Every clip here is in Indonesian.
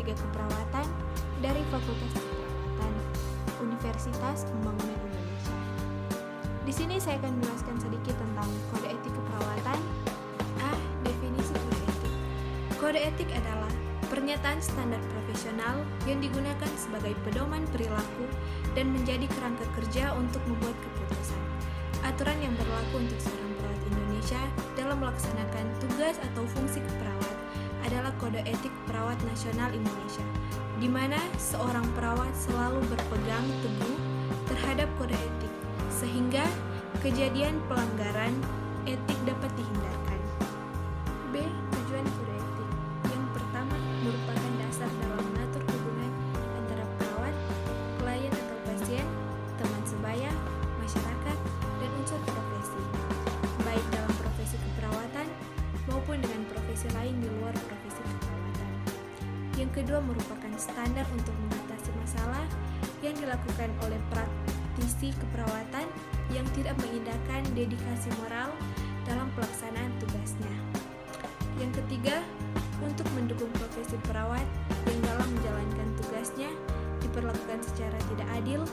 S3 Keperawatan dari Fakultas Keperawatan Universitas Pembangunan Indonesia. Di sini saya akan menjelaskan sedikit tentang kode etik keperawatan. Definisi kode etik. Kode etik adalah pernyataan standar profesional yang digunakan sebagai pedoman perilaku dan menjadi kerangka kerja untuk membuat keputusan. Aturan yang berlaku untuk seorang perawat Indonesia dalam melaksanakan tugas atau fungsi keperawat adalah Kode Etik Perawat Nasional Indonesia, di mana seorang perawat selalu berpegang teguh terhadap kode etik, sehingga kejadian pelanggaran etik dapat dihindarkan. B. Tujuan kode etik. Yang pertama, merupakan dasar dalam mengatur hubungan antara perawat, klien atau pasien, teman sebaya, masyarakat, dan unsur profesi, baik dalam profesi keperawatan maupun dengan profesi lain di luar profesi keperawatan. Yang kedua, merupakan standar untuk mengatasi masalah yang dilakukan oleh praktisi keperawatan yang tidak mengindahkan dedikasi moral dalam pelaksanaan tugasnya. Yang ketiga, untuk mendukung profesi perawat yang dalam menjalankan tugasnya diperlakukan secara tidak adil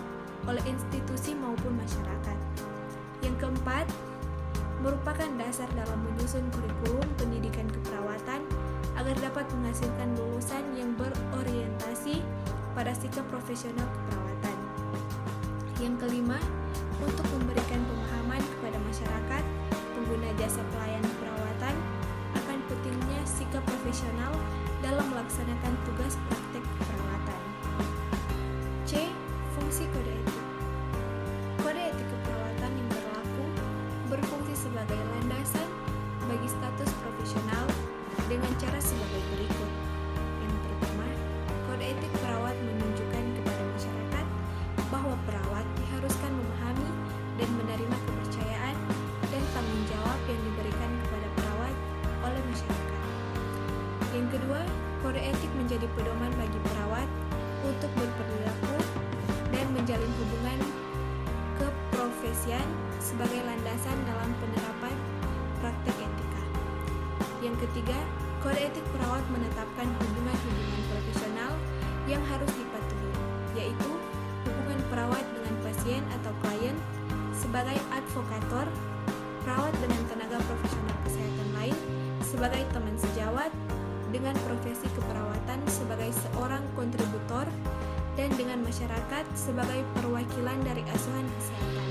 oleh institusi maupun masyarakat. Yang keempat, merupakan dasar dalam menyusun kurikulum pendidikan keperawatan agar dapat menghasilkan lulusan yang berorientasi pada sikap profesional keperawatan. Yang kelima, untuk memberikan pemahaman kepada masyarakat pengguna jasa pelayanan perawatan akan pentingnya sikap profesional dalam melaksanakan tugas praktek keperawatan. C. Fungsi kode etik. Kode etik keperawatan yang berlaku berfungsi sebagai landasan bagi status profesional dengan cara sebagai berikut. Yang pertama, kode etik perawat menunjukkan kepada masyarakat bahwa perawat diharuskan memahami dan menerima kepercayaan dan tanggung jawab yang diberikan kepada perawat oleh masyarakat. Yang kedua, kode etik menjadi pedoman bagi perawat untuk berperilaku dan menjalin hubungan keprofesian sebagai landasan dalam penerapan praktek etika. Yang ketiga, kode etik perawat menetapkan hubungan-hubungan profesional yang harus dipatuhi, yaitu hubungan perawat dengan pasien atau klien sebagai advokator, perawat dengan tenaga profesional kesehatan lain sebagai teman sejawat, dengan profesi keperawatan sebagai seorang kontributor, dan dengan masyarakat sebagai perwakilan dari asuhan kesehatan.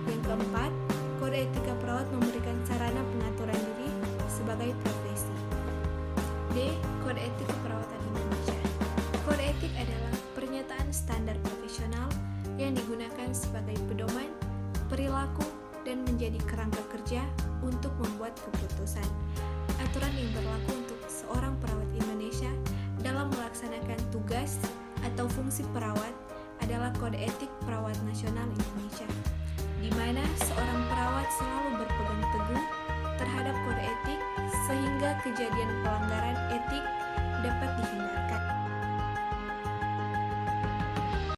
Yang keempat, kode etika perawat memberikan sarana pengaturan diri sebagai profesi. D. Kode etik keperawatan Indonesia. Kode etik adalah pernyataan standar profesional yang digunakan sebagai pedoman perilaku dan menjadi kerangka kerja untuk membuat keputusan. Aturan yang berlaku untuk seorang perawat Indonesia dalam melaksanakan tugas atau fungsi perawat adalah Kode Etik Perawat Nasional Indonesia, di mana seorang perawat selalu berpegang teguh terhadap kode etik sehingga kejadian